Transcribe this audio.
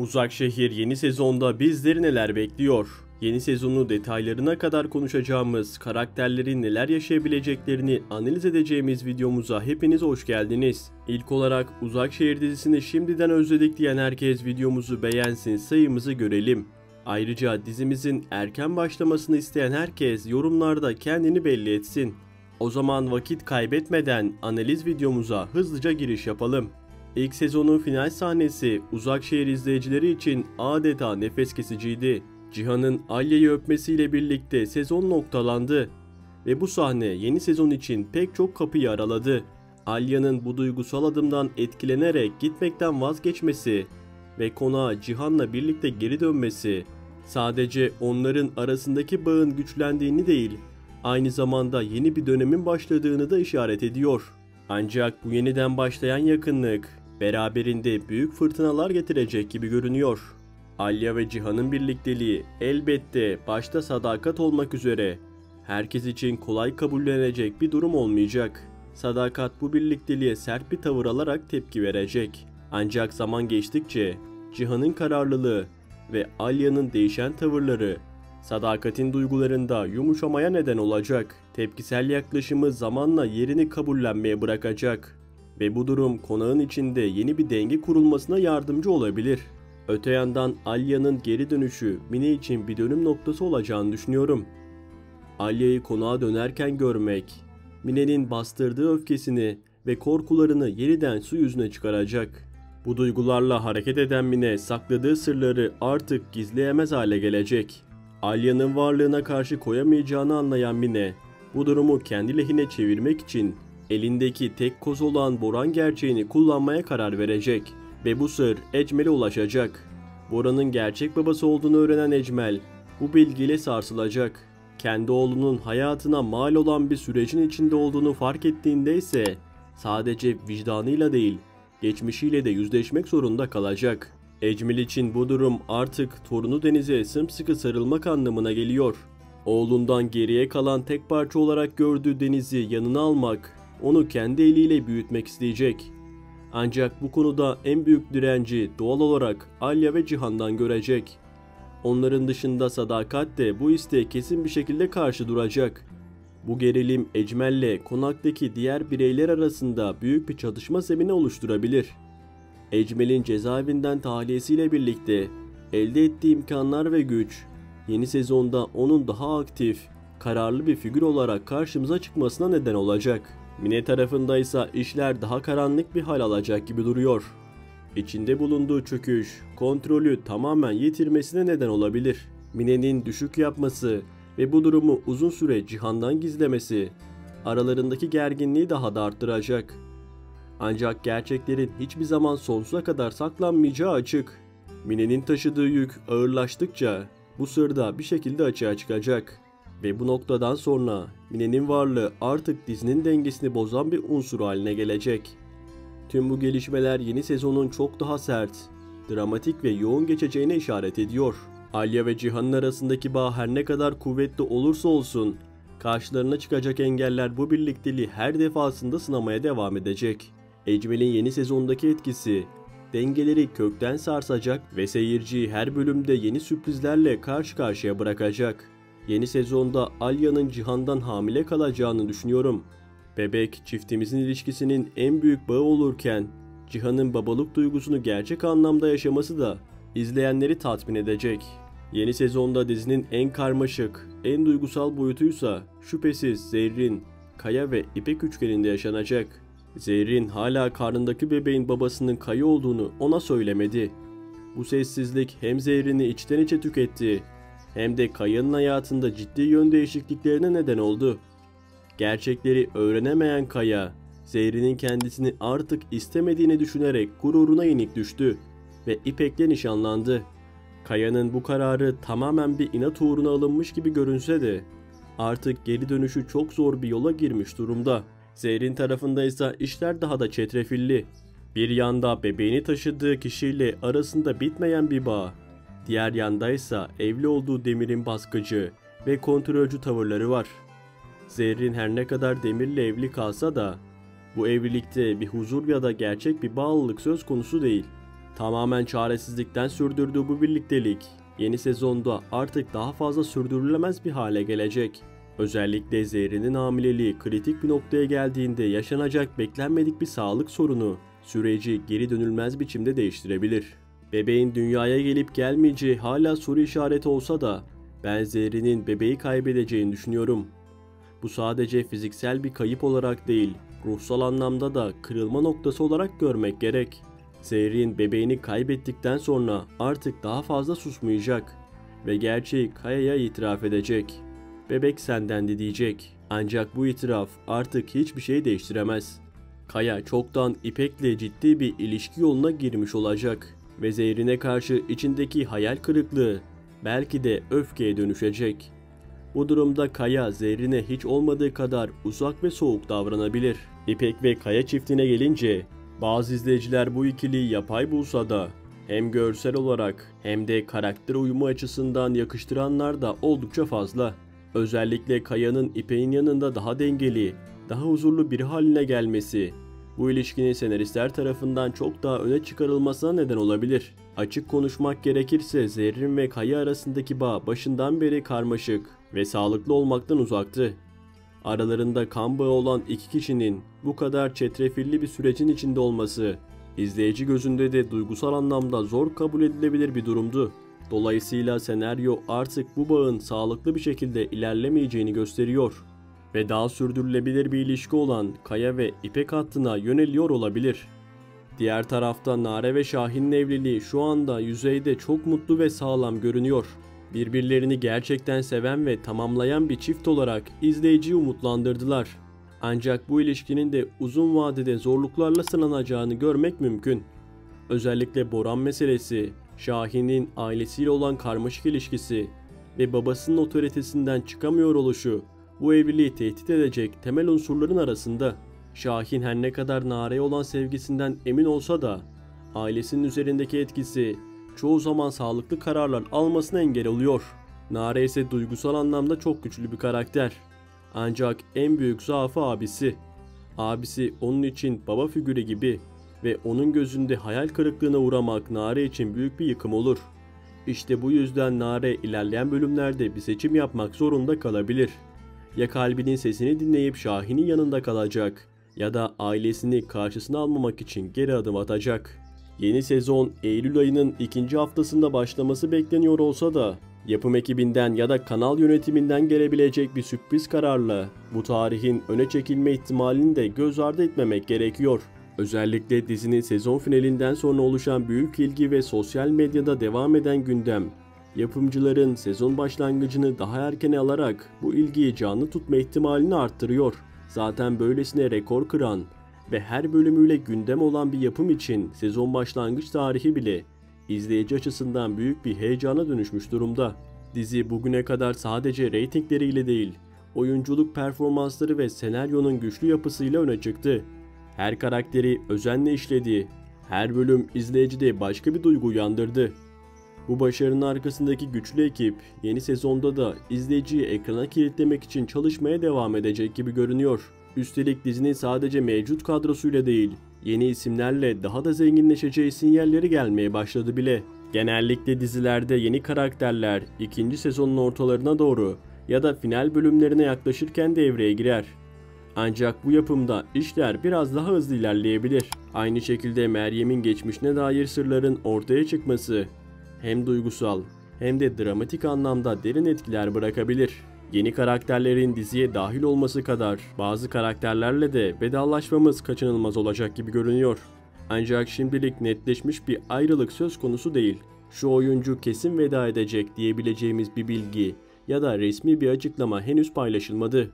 Uzakşehir yeni sezonda bizleri neler bekliyor? Yeni sezonu detaylarına kadar konuşacağımız, karakterlerin neler yaşayabileceklerini analiz edeceğimiz videomuza hepiniz hoş geldiniz. İlk olarak Uzakşehir dizisini şimdiden özledik diyen herkes videomuzu beğensin, sayımızı görelim. Ayrıca dizimizin erken başlamasını isteyen herkes yorumlarda kendini belli etsin. O zaman vakit kaybetmeden analiz videomuza hızlıca giriş yapalım. İlk sezonun final sahnesi Uzakşehir izleyicileri için adeta nefes kesiciydi. Cihan'ın Alya'yı öpmesiyle birlikte sezon noktalandı ve bu sahne yeni sezon için pek çok kapıyı araladı. Alya'nın bu duygusal adımdan etkilenerek gitmekten vazgeçmesi ve konağa Cihan'la birlikte geri dönmesi sadece onların arasındaki bağın güçlendiğini değil, aynı zamanda yeni bir dönemin başladığını da işaret ediyor. Ancak bu yeniden başlayan yakınlık beraberinde büyük fırtınalar getirecek gibi görünüyor. Alya ve Cihan'ın birlikteliği elbette başta sadakat olmak üzere herkes için kolay kabullenecek bir durum olmayacak. Sadakat bu birlikteliğe sert bir tavır alarak tepki verecek. Ancak zaman geçtikçe Cihan'ın kararlılığı ve Alya'nın değişen tavırları Sadakat'in duygularında yumuşamaya neden olacak. Tepkisel yaklaşımı zamanla yerini kabullenmeye bırakacak ve bu durum konağın içinde yeni bir denge kurulmasına yardımcı olabilir. Öte yandan Alya'nın geri dönüşü Mine için bir dönüm noktası olacağını düşünüyorum. Alya'yı konağa dönerken görmek, Mine'nin bastırdığı öfkesini ve korkularını yeniden su yüzüne çıkaracak. Bu duygularla hareket eden Mine sakladığı sırları artık gizleyemez hale gelecek. Alya'nın varlığına karşı koyamayacağını anlayan Mine, bu durumu kendi lehine çevirmek için elindeki tek koz olan Boran gerçeğini kullanmaya karar verecek ve bu sır Ecmel'e ulaşacak. Boran'ın gerçek babası olduğunu öğrenen Ecmel, bu bilgiyle sarsılacak. Kendi oğlunun hayatına mal olan bir sürecin içinde olduğunu fark ettiğinde ise sadece vicdanıyla değil, geçmişiyle de yüzleşmek zorunda kalacak. Ecmel için bu durum artık torunu Deniz'e sımsıkı sarılmak anlamına geliyor. Oğlundan geriye kalan tek parça olarak gördüğü Deniz'i yanına almak, onu kendi eliyle büyütmek isteyecek. Ancak bu konuda en büyük direnci doğal olarak Alya ve Cihan'dan görecek. Onların dışında Sadakat de bu isteğe kesin bir şekilde karşı duracak. Bu gerilim Ecmel'le konaktaki diğer bireyler arasında büyük bir çatışma zemini oluşturabilir. Ecmel'in cezaevinden tahliyesiyle birlikte elde ettiği imkanlar ve güç, yeni sezonda onun daha aktif, kararlı bir figür olarak karşımıza çıkmasına neden olacak. Mine tarafında ise işler daha karanlık bir hal alacak gibi duruyor. İçinde bulunduğu çöküş, kontrolü tamamen yitirmesine neden olabilir. Mine'nin düşük yapması ve bu durumu uzun süre Cihan'dan gizlemesi, aralarındaki gerginliği daha da arttıracak. Ancak gerçeklerin hiçbir zaman sonsuza kadar saklanmayacağı açık. Mine'nin taşıdığı yük ağırlaştıkça bu sır da bir şekilde açığa çıkacak. Ve bu noktadan sonra Mine'nin varlığı artık dizinin dengesini bozan bir unsur haline gelecek. Tüm bu gelişmeler yeni sezonun çok daha sert, dramatik ve yoğun geçeceğine işaret ediyor. Alya ve Cihan'ın arasındaki bağ her ne kadar kuvvetli olursa olsun, karşılarına çıkacak engeller bu birlikteliği her defasında sınamaya devam edecek. Ecmel'in yeni sezondaki etkisi, dengeleri kökten sarsacak ve seyirciyi her bölümde yeni sürprizlerle karşı karşıya bırakacak. Yeni sezonda Alya'nın Cihan'dan hamile kalacağını düşünüyorum. Bebek çiftimizin ilişkisinin en büyük bağı olurken, Cihan'ın babalık duygusunu gerçek anlamda yaşaması da izleyenleri tatmin edecek. Yeni sezonda dizinin en karmaşık, en duygusal boyutuysa şüphesiz Zerrin, Kaya ve İpek üçgeninde yaşanacak. Zerrin hala karnındaki bebeğin babasının Kaya olduğunu ona söylemedi. Bu sessizlik hem Zerrin'i içten içe tüketti, hem de Kaya'nın hayatında ciddi yön değişikliklerine neden oldu. Gerçekleri öğrenemeyen Kaya, Zerrin'in kendisini artık istemediğini düşünerek gururuna yenik düştü ve İpek'le nişanlandı. Kaya'nın bu kararı tamamen bir inat uğruna alınmış gibi görünse de artık geri dönüşü çok zor bir yola girmiş durumda. Zerrin tarafında ise işler daha da çetrefilli. Bir yanda bebeğini taşıdığı kişiyle arasında bitmeyen bir bağ, diğer yanda ise evli olduğu Demir'in baskıcı ve kontrolcü tavırları var. Zerrin her ne kadar Demir'le evli kalsa da bu evlilikte bir huzur ya da gerçek bir bağlılık söz konusu değil. Tamamen çaresizlikten sürdürdüğü bu birliktelik yeni sezonda artık daha fazla sürdürülemez bir hale gelecek. Özellikle Zehrin'in hamileliği kritik bir noktaya geldiğinde yaşanacak beklenmedik bir sağlık sorunu süreci geri dönülmez biçimde değiştirebilir. Bebeğin dünyaya gelip gelmeyeceği hala soru işareti olsa da ben Zehrin'in bebeği kaybedeceğini düşünüyorum. Bu sadece fiziksel bir kayıp olarak değil, ruhsal anlamda da kırılma noktası olarak görmek gerek. Zehrin bebeğini kaybettikten sonra artık daha fazla susmayacak ve gerçeği Kaya'ya itiraf edecek. Bebek sendendi diyecek. Ancak bu itiraf artık hiçbir şey değiştiremez. Kaya çoktan İpek'le ciddi bir ilişki yoluna girmiş olacak ve Zehrin'e karşı içindeki hayal kırıklığı belki de öfkeye dönüşecek. Bu durumda Kaya Zehrin'e hiç olmadığı kadar uzak ve soğuk davranabilir. İpek ve Kaya çiftine gelince bazı izleyiciler bu ikiliyi yapay bulsa da hem görsel olarak hem de karakter uyumu açısından yakıştıranlar da oldukça fazla. Özellikle Kaya'nın İpek'in yanında daha dengeli, daha huzurlu biri haline gelmesi bu ilişkinin senaristler tarafından çok daha öne çıkarılmasına neden olabilir. Açık konuşmak gerekirse Zerrin ve Kaya arasındaki bağ başından beri karmaşık ve sağlıklı olmaktan uzaktı. Aralarında kan bağı olan iki kişinin bu kadar çetrefilli bir sürecin içinde olması, izleyici gözünde de duygusal anlamda zor kabul edilebilir bir durumdu. Dolayısıyla senaryo artık bu bağın sağlıklı bir şekilde ilerlemeyeceğini gösteriyor ve daha sürdürülebilir bir ilişki olan Kaya ve İpek hattına yöneliyor olabilir. Diğer tarafta Nare ve Şahin'in evliliği şu anda yüzeyde çok mutlu ve sağlam görünüyor. Birbirlerini gerçekten seven ve tamamlayan bir çift olarak izleyiciyi umutlandırdılar. Ancak bu ilişkinin de uzun vadede zorluklarla sınanacağını görmek mümkün. Özellikle Boran meselesi, Şahin'in ailesiyle olan karmaşık ilişkisi ve babasının otoritesinden çıkamıyor oluşu bu evliliği tehdit edecek temel unsurların arasında. Şahin her ne kadar Nare'ye olan sevgisinden emin olsa da ailesinin üzerindeki etkisi çoğu zaman sağlıklı kararlar almasına engel oluyor. Nare ise duygusal anlamda çok güçlü bir karakter. Ancak en büyük zaafı abisi. Abisi onun için baba figürü gibi ve onun gözünde hayal kırıklığına uğramak Nare için büyük bir yıkım olur. İşte bu yüzden Nare ilerleyen bölümlerde bir seçim yapmak zorunda kalabilir. Ya kalbinin sesini dinleyip Şahin'in yanında kalacak ya da ailesini karşısına almamak için geri adım atacak. Yeni sezon Eylül ayının ikinci haftasında başlaması bekleniyor olsa da yapım ekibinden ya da kanal yönetiminden gelebilecek bir sürpriz kararla bu tarihin öne çekilme ihtimalini de göz ardı etmemek gerekiyor. Özellikle dizinin sezon finalinden sonra oluşan büyük ilgi ve sosyal medyada devam eden gündem, yapımcıların sezon başlangıcını daha erkene alarak bu ilgiyi canlı tutma ihtimalini arttırıyor. Zaten böylesine rekor kıran ve her bölümüyle gündem olan bir yapım için sezon başlangıç tarihi bile izleyici açısından büyük bir heyecana dönüşmüş durumda. Dizi bugüne kadar sadece reytingleriyle değil, oyunculuk performansları ve senaryonun güçlü yapısıyla öne çıktı. Her karakteri özenle işledi, her bölüm izleyicide başka bir duygu uyandırdı. Bu başarının arkasındaki güçlü ekip yeni sezonda da izleyiciyi ekrana kilitlemek için çalışmaya devam edecek gibi görünüyor. Üstelik dizinin sadece mevcut kadrosuyla değil, yeni isimlerle daha da zenginleşeceği sinyalleri gelmeye başladı bile. Genellikle dizilerde yeni karakterler ikinci sezonun ortalarına doğru ya da final bölümlerine yaklaşırken devreye girer. Ancak bu yapımda işler biraz daha hızlı ilerleyebilir. Aynı şekilde Meryem'in geçmişine dair sırların ortaya çıkması hem duygusal hem de dramatik anlamda derin etkiler bırakabilir. Yeni karakterlerin diziye dahil olması kadar bazı karakterlerle de vedalaşmamız kaçınılmaz olacak gibi görünüyor. Ancak şimdilik netleşmiş bir ayrılık söz konusu değil. Şu oyuncu kesin veda edecek diyebileceğimiz bir bilgi ya da resmi bir açıklama henüz paylaşılmadı.